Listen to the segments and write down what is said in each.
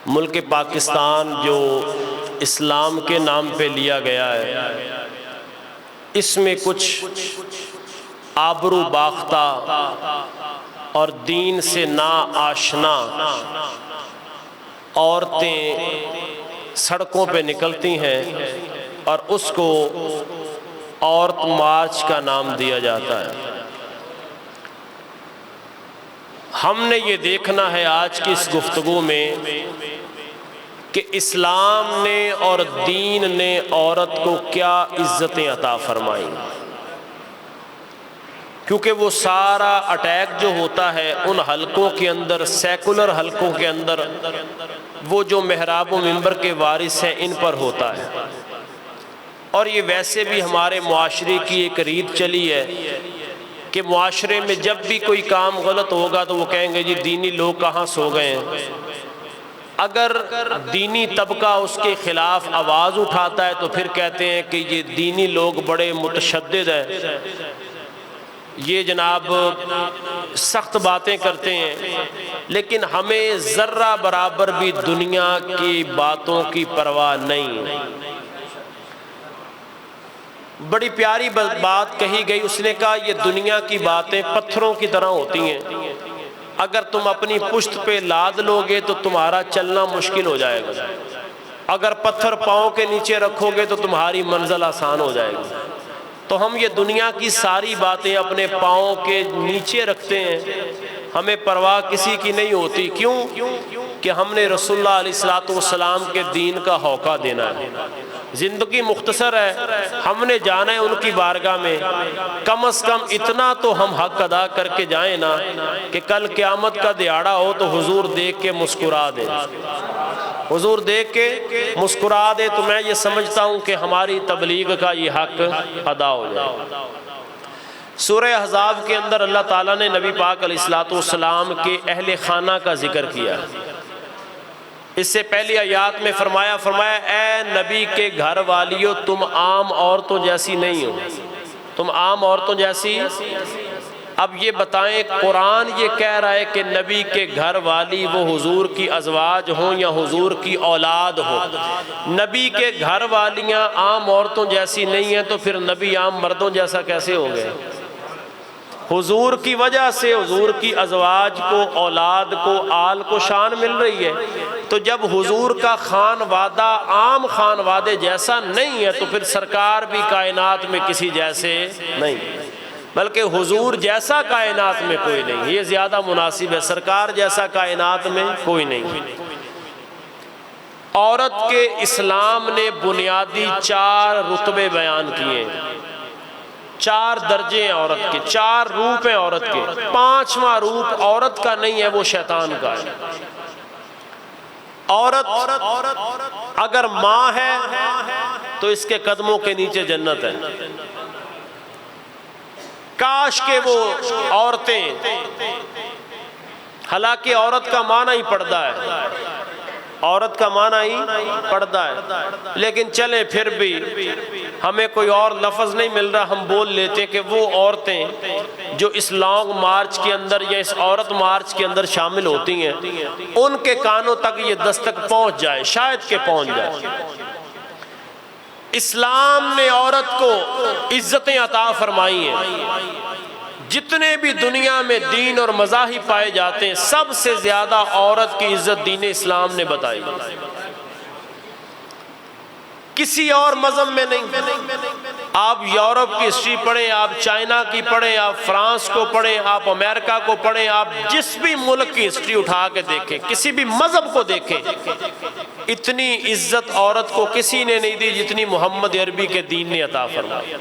ملک پاکستان جو اسلام کے نام پہ لیا گیا ہے، اس میں کچھ آبرو باختہ اور دین سے نا آشنا عورتیں سڑکوں پہ نکلتی ہیں اور اس کو عورت مارچ کا نام دیا جاتا ہے۔ ہم نے یہ دیکھنا ہے آج کی اس گفتگو میں کہ اسلام نے اور دین نے عورت کو کیا عزتیں عطا فرمائیں، کیونکہ وہ سارا اٹیک جو ہوتا ہے ان حلقوں کے اندر، سیکولر حلقوں کے اندر، وہ جو محراب و منبر کے وارث ہیں ان پر ہوتا ہے۔ اور یہ ویسے بھی ہمارے معاشرے کی ایک ریت چلی ہے کہ معاشرے میں جب بھی کوئی کام غلط ہوگا تو وہ کہیں گے جی دینی لوگ کہاں سو گئے ہیں۔ اگر دینی طبقہ اس کے خلاف آواز اٹھاتا ہے تو پھر کہتے ہیں کہ یہ دینی لوگ بڑے متشدد ہیں، یہ جناب سخت باتیں کرتے ہیں۔ لیکن ہمیں ذرہ برابر بھی دنیا کی باتوں کی پرواہ نہیں۔ بڑی پیاری بات کہی گئی، اس نے کہا یہ دنیا کی باتیں پتھروں کی طرح ہوتی ہیں، اگر تم اپنی پشت پہ لاد لو گے تو تمہارا چلنا مشکل ہو جائے گا، اگر پتھر پاؤں کے نیچے رکھو گے تو تمہاری منزل آسان ہو جائے گی۔ تو ہم یہ دنیا کی ساری باتیں اپنے پاؤں کے نیچے رکھتے ہیں، ہمیں پرواہ کسی کی نہیں ہوتی۔ کیوں؟ کہ ہم نے رسول اللہ علیہ السلام کے دین کا ہوقہ دینا ہے۔ زندگی مختصر ہے، ہم نے جانا ہے ان کی بارگاہ میں، کم از کم اتنا تو ہم حق ادا کر کے جائیں نا کہ کل قیامت کا دہاڑا ہو تو حضور دیکھ کے مسکرا دے، حضور دیکھ کے مسکرا دے۔ تو میں یہ سمجھتا ہوں کہ ہماری تبلیغ کا یہ حق ادا ہو جائے۔ سورہ احزاب کے اندر اللہ تعالیٰ نے نبی پاک علیہ السلام کے اہل خانہ کا ذکر کیا۔ اس سے پہلی آیات میں فرمایا اے نبی کے گھر والیو تم عام عورتوں جیسی نہیں ہو، تم عام عورتوں جیسی۔ اب یہ بتائیں قرآن یہ کہہ رہا ہے کہ نبی کے گھر والی وہ حضور کی ازواج ہوں یا حضور کی اولاد ہو، نبی کے گھر والیاں عام عورتوں جیسی نہیں ہیں تو پھر نبی عام مردوں جیسا کیسے ہو گئے؟ حضور کی وجہ سے حضور کی ازواج کو، اولاد کو، آل کو شان مل رہی ہے۔ تو جب حضور کا خانوادہ عام خانوادے جیسا نہیں ہے تو پھر سرکار بھی کائنات میں کسی جیسے نہیں، بلکہ حضور جیسا کائنات میں کوئی نہیں، یہ زیادہ مناسب ہے، سرکار جیسا کائنات میں کوئی نہیں۔ عورت کے اسلام نے بنیادی 4 رتبے بیان کیے، 4 درجے ہیں عورت کے، 4 روپ ہیں عورت کے۔ 5واں روپ عورت کا نہیں ہے، وہ شیطان کا ہے۔ عورت اگر ماں ہے تو اس کے قدموں کے نیچے جنت ہے۔ کاش کہ وہ عورتیں، حالانکہ عورت کا معنی ہی پردہ ہے، عورت کا معنی ہی پردہ ہے، لیکن چلیں پھر بھی ہمیں کوئی اور لفظ نہیں مل رہا، ہم بول لیتے ہیں کہ وہ عورتیں جو اس لانگ مارچ کے اندر یا اس عورت مارچ کے اندر شامل ہوتی ہیں، ان کے کانوں تک یہ دستک پہنچ جائے، شاید کہ پہنچ جائے۔ اسلام نے عورت کو عزتیں عطا فرمائی ہیں۔ جتنے بھی دنیا میں دین اور مذاہب پائے جاتے ہیں، سب سے زیادہ عورت کی عزت دین اسلام نے بتائی، کسی اور مذہب میں نہیں۔ آپ یورپ کی ہسٹری پڑھیں، آپ چائنا کی پڑھیں، آپ فرانس کو پڑھیں، آپ امریکہ کو پڑھیں، آپ جس بھی ملک کی ہسٹری اٹھا کے دیکھیں، کسی بھی مذہب کو دیکھیں، اتنی عزت عورت کو کسی نے نہیں دی جتنی محمد عربی کے دین نے عطا فرمائی۔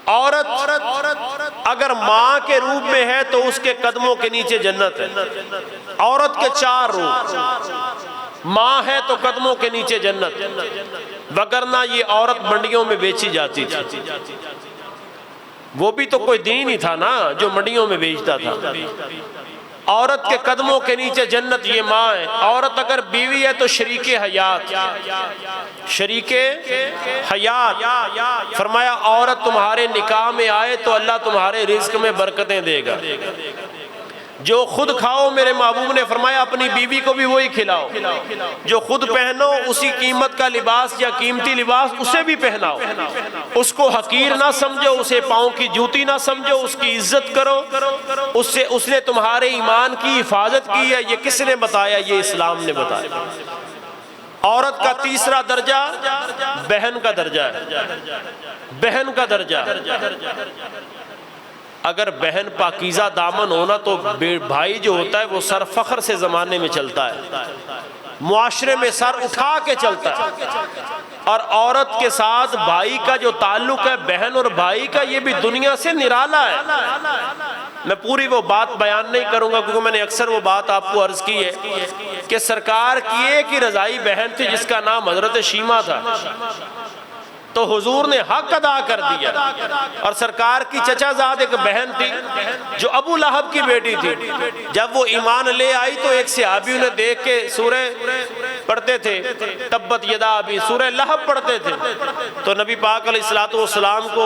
عورت اگر ماں کے روپ میں ہے تو اس کے قدموں کے نیچے جنت ہے۔ عورت کے 4 روپ، ماں ہے تو قدموں کے نیچے جنت، وگرنہ یہ عورت منڈیوں میں بیچی جاتی تھی۔ وہ بھی تو کوئی دین ہی تھا نا جو منڈیوں میں بیچتا تھا۔ عورت کے قدموں کے نیچے جنت، یہ ماں ہے۔ عورت اگر بیوی ہے تو شریک حیات، شریک حیات۔ فرمایا عورت تمہارے نکاح میں آئے تو اللہ تمہارے رزق میں برکتیں دے گا۔ جو خود کھاؤ میرے محبوب نے فرمایا اپنی بیوی کو بھی وہی کھلاؤ، جو خود پہنو اسی قیمت کا لباس یا قیمتی لباس اسے بھی پہناؤ، اس کو حقیر نہ سمجھو، اسے پاؤں کی جوتی نہ سمجھو، اس کی عزت کرو، اس نے تمہارے ایمان کی حفاظت کی ہے۔ یہ کس نے بتایا؟ یہ اسلام نے بتایا۔ عورت کا تیسرا درجہ بہن کا درجہ ہے، بہن کا درجہ۔ اگر بہن پاکیزہ دامن ہونا تو بھائی جو ہوتا ہے وہ سر فخر سے زمانے میں چلتا ہے، معاشرے میں سر اٹھا کے چلتا ہے، اور عورت کے ساتھ بھائی کا جو تعلق ہے، بہن اور بھائی کا، یہ بھی دنیا سے نرالا ہے۔ میں پوری وہ بات بیان نہیں کروں گا کیونکہ میں نے اکثر وہ بات آپ کو عرض کی ہے کہ سرکار کی ایک ہی رضائی بہن تھی جس کا نام حضرت شیمہ تھا، تو حضور نے حق ادا کر دیا۔ اور سرکار کی چچا زاد ایک بہن تھی جو ابو لہب کی بیٹی تھی، جب وہ ایمان لے آئی تو ایک صحابی انہیں دیکھ کے سورہ پڑھتے تھے، تبت یدا ابی، سورہ لہب پڑھتے تھے، تو نبی پاک علیہ السلام کو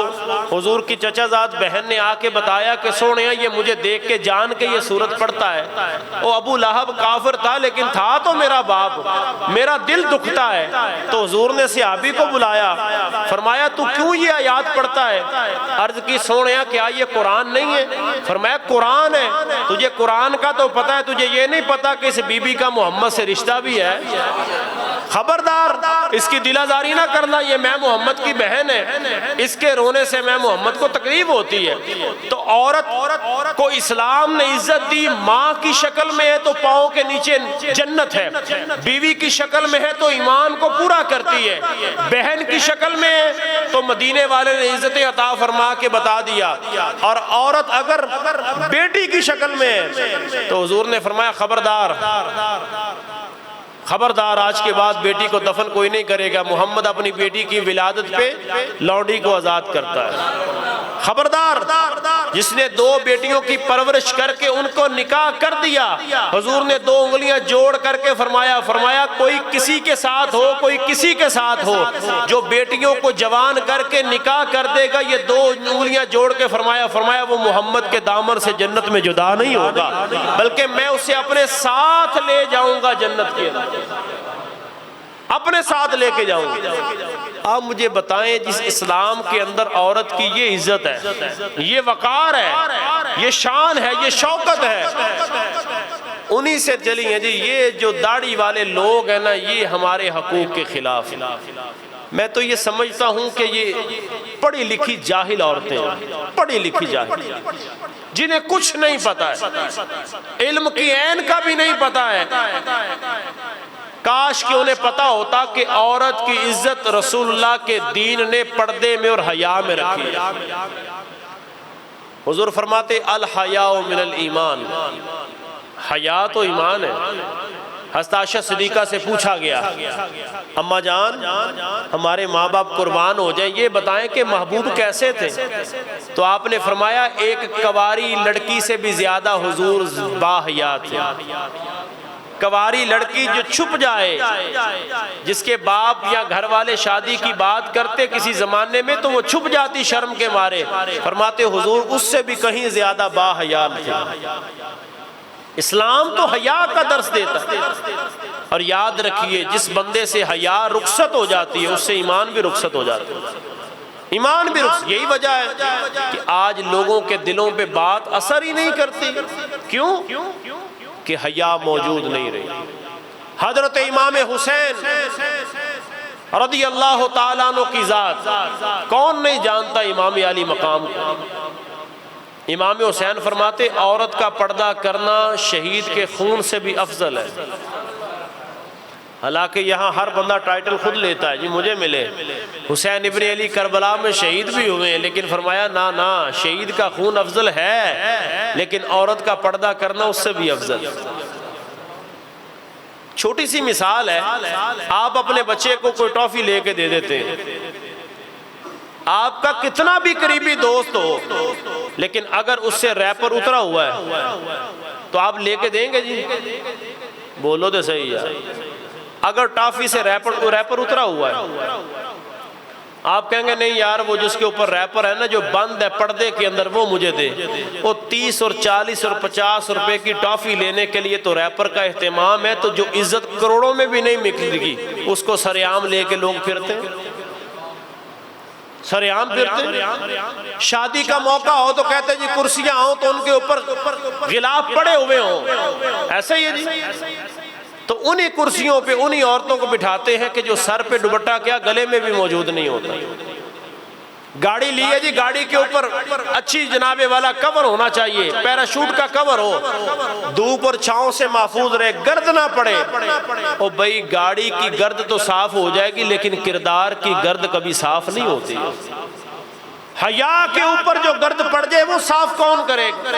حضور کی چچا زاد بہن نے آ کے بتایا کہ سونیا یہ مجھے دیکھ کے جان کے یہ سورت پڑھتا ہے، وہ ابو لہب کافر تھا لیکن تھا تو میرا باپ، میرا دل دکھتا ہے۔ تو حضور نے صحابی کو بلایا، فرمایا تو کیوں یہ آیات پڑھتا ہے؟ عرض کی سونیا کیا یہ قرآن نہیں ہے؟ فرمایا قرآن ہے، تجھے قرآن کا تو پتہ ہے، تجھے یہ نہیں پتا کہ اس بی بی کا محمد سے رشتہ بھی ہے؟ خبردار اس کی دل آزاری نہ کرنا، یہ میں محمد کی بہن ہے، اس کے رونے سے میں محمد کو تکلیف ہوتی ہے۔ تو عورت کو اسلام نے عزت دی، ماں کی شکل میں ہے تو پاؤں کے نیچے جنت ہے، بیوی کی شکل میں ہے تو ایمان کو پورا کرتی ہے، بہن کی شکل میں تو مدینے والے نے عزت عطا فرما کے بتا دیا، اور عورت اگر بیٹی کی شکل میں ہے تو حضور نے فرمایا خبردار خبردار، آج کے بعد بیٹی کو دفن کوئی نہیں کرے گا، محمد اپنی بیٹی کی ولادت پہ لونڈی کو آزاد کرتا ہے۔ خبردار، جس نے 2 بیٹیوں کی پرورش کر کے ان کو نکاح کر دیا، حضور نے 2 انگلیاں جوڑ کر کے فرمایا کوئی کسی کے ساتھ ہو، کوئی کسی کے ساتھ ہو، جو بیٹیوں کو جوان کر کے نکاح کر دے گا، یہ 2 انگلیاں جوڑ کے فرمایا وہ محمد کے دامن سے جنت میں جدا نہیں ہوگا، بلکہ میں اسے اپنے ساتھ لے جاؤں گا جنت کے اندر، اپنے ساتھ لے کے جاؤں گا۔ آپ مجھے بتائیں جس اسلام کے اندر عورت کی یہ عزت ہے، یہ وقار ہے، یہ شان ہے، یہ شوکت ہے، انہی سے چلی ہیں جی یہ جو داڑھی والے لوگ ہیں نا، یہ ہمارے حقوق کے خلاف۔ میں تو یہ سمجھتا ہوں کہ یہ پڑھی لکھی جاہل عورتیں ہیں، پڑھی لکھی جاہل، جنہیں کچھ نہیں پتا ہے، علم کی عین کا بھی نہیں پتا ہے۔ کاش کہ انہیں پتا ہوتا کہ عورت کی عزت رسول اللہ کے دین نے پردے میں اور حیا میں رکھی ہے۔ حضور فرماتے الحیاء من الایمان، حیا تو ایمان ہے۔ حضرت عائشہ صدیقہ سے پوچھا گیا اماں جان ہمارے ماں باپ قربان ہو جائیں، یہ بتائیں کہ محبوب کیسے تھے؟ تو آپ نے فرمایا ایک کواری لڑکی سے بھی زیادہ حضور باحیا تھے۔ کواری لڑکی جو چھپ جائے، جس کے باپ یا گھر والے شادی کی بات کرتے کسی زمانے میں تو وہ چھپ جاتی شرم کے مارے، فرماتے حضور اس سے بھی کہیں زیادہ باحیا تھے۔ اسلام تو حیا کا درس دیتا ہے، اور یاد رکھیے جس بندے سے حیا رخصت ہو جاتی ہے اس سے ایمان بھی رخصت ہو جاتا ہے، ایمان بھی رخصت۔ یہی وجہ ہے کہ آج لوگوں کے دلوں پہ بات اثر ہی نہیں کرتی، کیوں؟ کہ حیا موجود نہیں رہی۔ حضرت امام حسین رضی اللہ تعالیٰ عنہ کی ذات، کون نہیں جانتا امام علی مقام کو؟ امام حسین فرماتے عورت کا پردہ کرنا شہید کے خون سے بھی افضل ہے۔ حالانکہ یہاں ہر بندہ ٹائٹل خود لیتا ہے، جی مجھے ملے، حسین ابن علی کربلا میں شہید بھی ہوئے ہیں، لیکن فرمایا نا شہید کا خون افضل ہے لیکن عورت کا پردہ کرنا اس سے بھی افضل ہے۔ چھوٹی سی مثال ہے، آپ اپنے بچے کو کوئی ٹافی لے کے دے دیتے ہیں، آپ کا کتنا بھی قریبی دوست ہو لیکن اگر اس سے ریپر اترا ہوا ہے تو آپ لے کے دیں گے؟ جی بولو تو صحیح ہے۔ اگر ٹافی سے ریپر اترا ہوا ہے آپ کہیں گے نہیں یار وہ جس کے اوپر ریپر ہے نا جو بند ہے پردے کے اندر وہ مجھے دے، وہ 30 اور 40 اور 50 روپے کی ٹافی لینے کے لیے تو ریپر کا اہتمام ہے، تو جو عزت کروڑوں میں بھی نہیں ملے گی اس کو سریعام لے کے لوگ پھرتے ہیں، سریعام پھرتے ہیں۔ شادی کا موقع ہو تو کہتے ہیں جی کرسیاں ہوں تو ان کے اوپر غلاف پڑے ہوئے ہوں، ایسا ہی ہے جی۔ تو انہی کرسیوں پہ انہی عورتوں کو بٹھاتے ہیں کہ جو سر پہ دوپٹہ کیا گلے میں بھی موجود نہیں ہوتا۔ گاڑی لی ہے جی، گاڑی کے اوپر اچھی جنابے والا کور ہونا چاہیے، پیراشوٹ کا کور ہو، دھوپ اور چھاؤں سے محفوظ رہے، گرد نہ پڑے۔ او بھئی گاڑی کی گرد تو صاف ہو جائے گی لیکن کردار کی گرد کبھی صاف نہیں ہوتی۔ حیا کے اوپر جو گرد پڑ جائے وہ صاف کون کرے گا؟